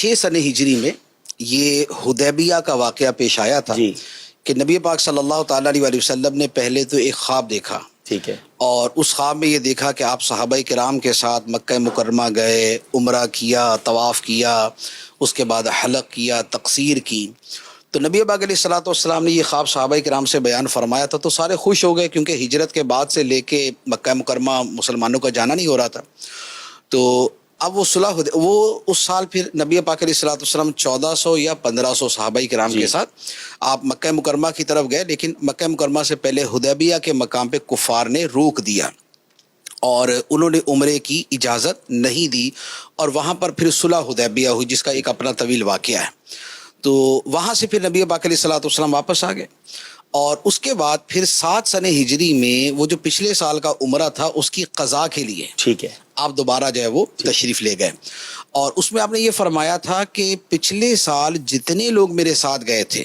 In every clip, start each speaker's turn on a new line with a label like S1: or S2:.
S1: 6 سن ہجری میں یہ حدیبیہ کا واقعہ پیش آیا تھا
S2: جی
S1: کہ نبی پاک صلی اللہ تعالیٰ علیہ وسلم نے پہلے تو ایک خواب دیکھا،
S2: ٹھیک ہے،
S1: اور اس خواب میں یہ دیکھا کہ آپ صحابہ کرام کے ساتھ مکہ مکرمہ گئے، عمرہ کیا، طواف کیا، اس کے بعد حلق کیا، تقصیر کی. تو نبی پاک علیہ الصلوۃ والسلام نے یہ خواب صحابہ کرام سے بیان فرمایا تھا، تو سارے خوش ہو گئے کیونکہ ہجرت کے بعد سے لے کے مکہ مکرمہ مسلمانوں کا جانا نہیں ہو رہا تھا. تو اب وہ وہ اس سال پھر نبی پاک علیہ الصلوۃ والسلام 1400 یا 1500 صحابہ کرام کے ساتھ آپ مکہ مکرمہ کی طرف گئے، لیکن مکہ مکرمہ سے پہلے حدیبیہ کے مقام پہ کفار نے روک دیا اور انہوں نے عمرے کی اجازت نہیں دی، اور وہاں پر پھر صلح حدیبیہ ہوئی جس کا ایک اپنا طویل واقعہ ہے. تو وہاں سے پھر نبی پاک علیہ الصلوۃ والسلام واپس آ گئے، اور اس کے بعد پھر 7 سن ہجری میں وہ جو پچھلے سال کا عمرہ تھا اس کی قضا کے لیے
S2: ٹھیک ہے،
S1: آپ دوبارہ جو ہے وہ تشریف لے گئے. اور اس میں آپ نے یہ فرمایا تھا کہ پچھلے سال جتنے لوگ میرے ساتھ گئے تھے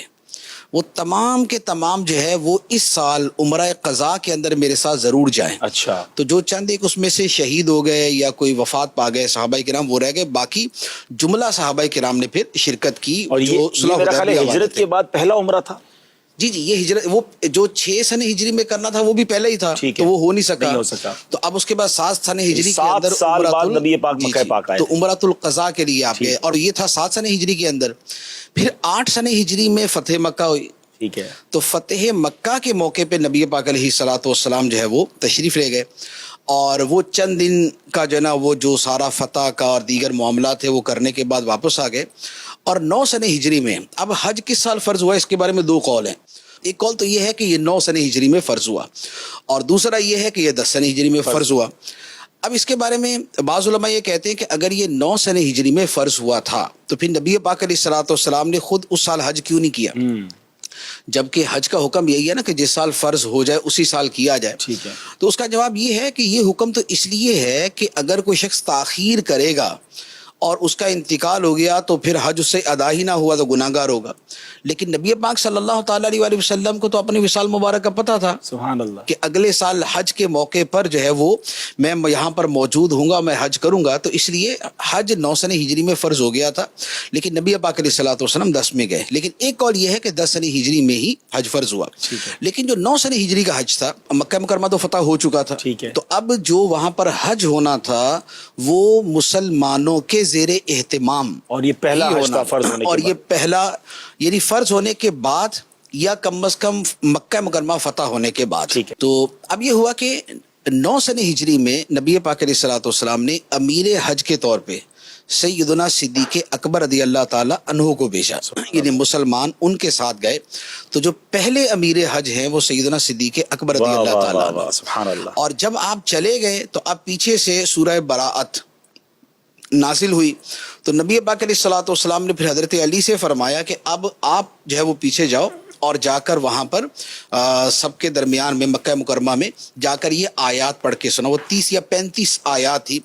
S1: وہ تمام کے تمام جو ہے وہ اس سال عمرہ قضا کے اندر میرے ساتھ ضرور جائیں.
S2: اچھا،
S1: تو جو چند ایک اس میں سے شہید ہو گئے یا کوئی وفات پا گئے صحابہ کرام وہ رہ گئے، باقی جملہ صحابہ کرام نے پھر شرکت کی.
S2: اور یہ میرا خیال ہے ہجرت کے بعد پہلا عمرہ تھا.
S1: جی یہ ہجرت وہ جو 6 سن ہجری میں کرنا تھا وہ بھی پہلے ہی تھا، تو وہ ہو نہیں سکا. تو اب اس کے بعد 7 سن ہجری کے اندر
S2: 7 سال بعد نبی پاک مکہ پاک آئے
S1: تو عمرۃ القضاء کے لیے آپ گئے، اور یہ تھا 7 سن ہجری کے اندر. پھر 8 سن ہجری میں فتح مکہ ہوئی.
S2: ٹھیک ہے،
S1: تو فتح مکہ کے موقع پہ نبی پاک علیہ الصلوۃ والسلام جو ہے وہ تشریف لے گئے، اور وہ چند دن کا جو ہے نا وہ جو سارا فتح کا اور دیگر معاملات تھے وہ کرنے کے بعد واپس آ گئے. اور 9 سن ہجری میں اب حج کس سال فرض ہوا اس کے بارے میں 2 قول ہیں. ایک قول تو یہ ہے کہ یہ 9 سن ہجری میں فرض ہوا، اور دوسرا یہ ہے کہ یہ 10 سن ہجری میں فرض ہوا. اب اس کے بارے میں بعض علماء یہ کہتے ہیں کہ اگر یہ 9 سن ہجری میں فرض ہوا تھا تو پھر نبی پاک علیہ الصلوۃ والسلام نے خود اس سال حج کیوں نہیں کیا؟ جبکہ حج کا حکم یہی ہے نا کہ جس سال فرض ہو جائے اسی سال کیا جائے.
S2: ٹھیک ہے،
S1: تو اس کا جواب یہ ہے کہ یہ حکم تو اس لیے ہے کہ اگر کوئی شخص تاخیر کرے گا اور اس کا انتقال ہو گیا تو پھر حج اس سے ادا ہی نہ ہوا تو گناہ گار ہوگا. لیکن نبی پاک صلی اللہ تعالیٰ علیہ وآلہ وسلم کو تو اپنی وصال مبارک کا پتہ تھا
S2: سبحان اللہ،
S1: کہ اگلے سال حج کے موقع پر جو ہے وہ میں یہاں پر موجود ہوں گا، میں حج کروں گا. تو اس لیے حج 9 سن ہجری میں فرض ہو گیا تھا، لیکن نبی پاک علیہ الصلوۃ والسلام 10 میں گئے. لیکن ایک قول یہ ہے کہ 10 سن ہجری میں ہی حج فرض ہوا. لیکن جو 9 سن ہجری کا حج تھا، مکہ مکرمہ تو فتح ہو چکا تھا، تو اب جو وہاں پر حج ہونا تھا وہ مسلمانوں کے زیر اہتمام،
S2: اور یہ پہلا حج تھا فرض ہونے کے
S1: اور
S2: بعد.
S1: یہ پہلا یعنی فرض ہونے کے بعد یا کم از کم مکہ مکرمہ فتح ہونے کے بعد. تو اب یہ ہوا کہ 9 سن ہجری میں نبی پاک علیہ الصلوۃ والسلام نے امیر حج کے طور پہ سیدنا صدیق اکبر رضی اللہ تعالی عنہ کو بھیجا، یعنی مسلمان ان کے ساتھ گئے. تو جو پہلے امیر حج ہیں وہ سیدنا صدیق اکبر رضی اللہ تعالی عنہ.
S2: سبحان اللہ.
S1: اور جب آپ چلے گئے تو اب پیچھے سے سورہ براءت نازل ہوئی. تو نبی پاک علیہ الصلوۃ والسلام نے پھر حضرت علی سے فرمایا کہ اب آپ جو ہے وہ پیچھے جاؤ اور جا کر وہاں پر سب کے درمیان میں مکہ مکرمہ میں جا کر یہ آیات پڑھ کے سنا. وہ 30 یا 35 آیات تھی.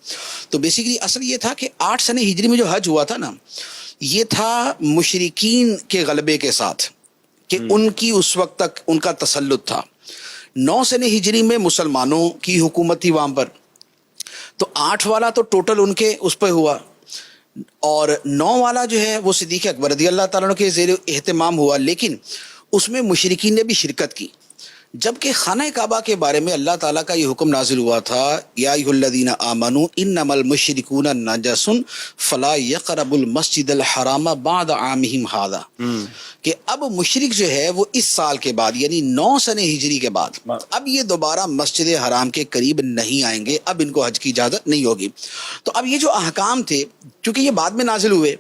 S1: تو بیسیکلی اصل یہ تھا کہ 8 سن ہجری میں جو حج ہوا تھا نا یہ تھا مشرکین کے غلبے کے ساتھ، کہ ان کی اس وقت تک ان کا تسلط تھا. 9 سن ہجری میں مسلمانوں کی حکومت تھی وہاں پر، تو 8 والا تو ٹوٹل ان کے اس پہ ہوا، اور 9 والا جو ہے وہ صدیق اکبر رضی اللہ تعالیٰ عنہ کے زیر اہتمام ہوا. لیکن اس میں مشرکین نے بھی شرکت کی. جبکہ خانہ کعبہ کے بارے میں اللہ تعالیٰ کا یہ حکم نازل ہوا تھا، یا ایھا الذین آمنوا انما المشرکون نجس فلا یقربوا المسجد الحرام بعد عامہم ھذا، کہ اب مشرک جو ہے وہ اس سال کے بعد یعنی 9 سن ہجری کے بعد اب یہ دوبارہ مسجد حرام کے قریب نہیں آئیں گے، اب ان کو حج کی اجازت نہیں ہوگی. تو اب یہ جو احکام تھے چونکہ یہ بعد میں نازل ہوئے،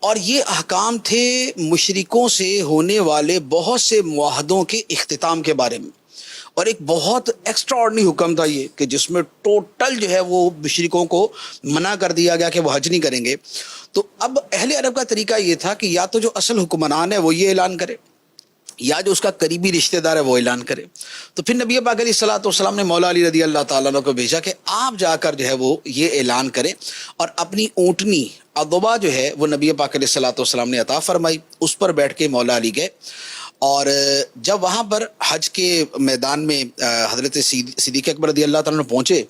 S1: اور یہ احکام تھے مشرکوں سے ہونے والے بہت سے معاہدوں کے اختتام کے بارے میں. اور ایک بہت ایکسٹرا آرڈنری حکم تھا یہ کہ جس میں ٹوٹل جو ہے وہ مشرکوں کو منع کر دیا گیا کہ وہ حج نہیں کریں گے. تو اب اہل عرب کا طریقہ یہ تھا کہ یا تو جو اصل حکمران ہے وہ یہ اعلان کرے، یا جو اس کا قریبی رشتہ دار ہے وہ اعلان کرے. تو پھر نبی پاک علیہ الصلوۃ والسلام نے مولا علی رضی اللہ تعالیٰ عنہ کو بھیجا کہ آپ جا کر جو ہے وہ یہ اعلان کریں، اور اپنی اونٹنی ادوبا جو ہے وہ نبی پاک علیہ الصلوۃ والسلام نے عطا فرمائی، اس پر بیٹھ کے مولا علی گئے. اور جب وہاں پر حج کے میدان میں حضرت صدیق اکبر رضی اللہ تعالیٰ عنہ پہنچے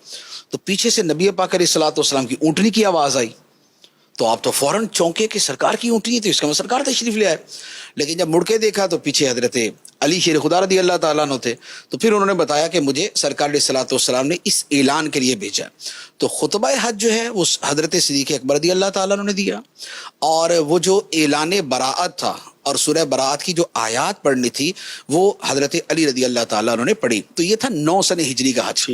S1: تو پیچھے سے نبی پاک علیہ الصلوۃ والسلام کی اونٹنی کی آواز آئی. تو آپ تو فوراً چونکے کہ سرکار کی اونٹنی ہے تو اس کا مطلب سرکار تشریف لے آئے. لیکن جب مڑ کے دیکھا تو پیچھے حضرت علی شیر خدا رضی اللہ تعالیٰ عنہ تھے. تو پھر انہوں نے بتایا کہ مجھے سرکار علیہ الصلوۃ والسلام نے اس اعلان کے لیے بھیجا. تو خطبہ حج جو ہے وہ حضرت صدیق اکبر رضی اللہ تعالیٰ عنہ نے دیا, اور وہ جو اعلان براعت تھا اور سورہ براعت کی جو آیات پڑھنی تھی وہ حضرت علی رضی اللہ تعالیٰ عنہ نے پڑھی. تو یہ تھا 9 سن ہجری کا حج.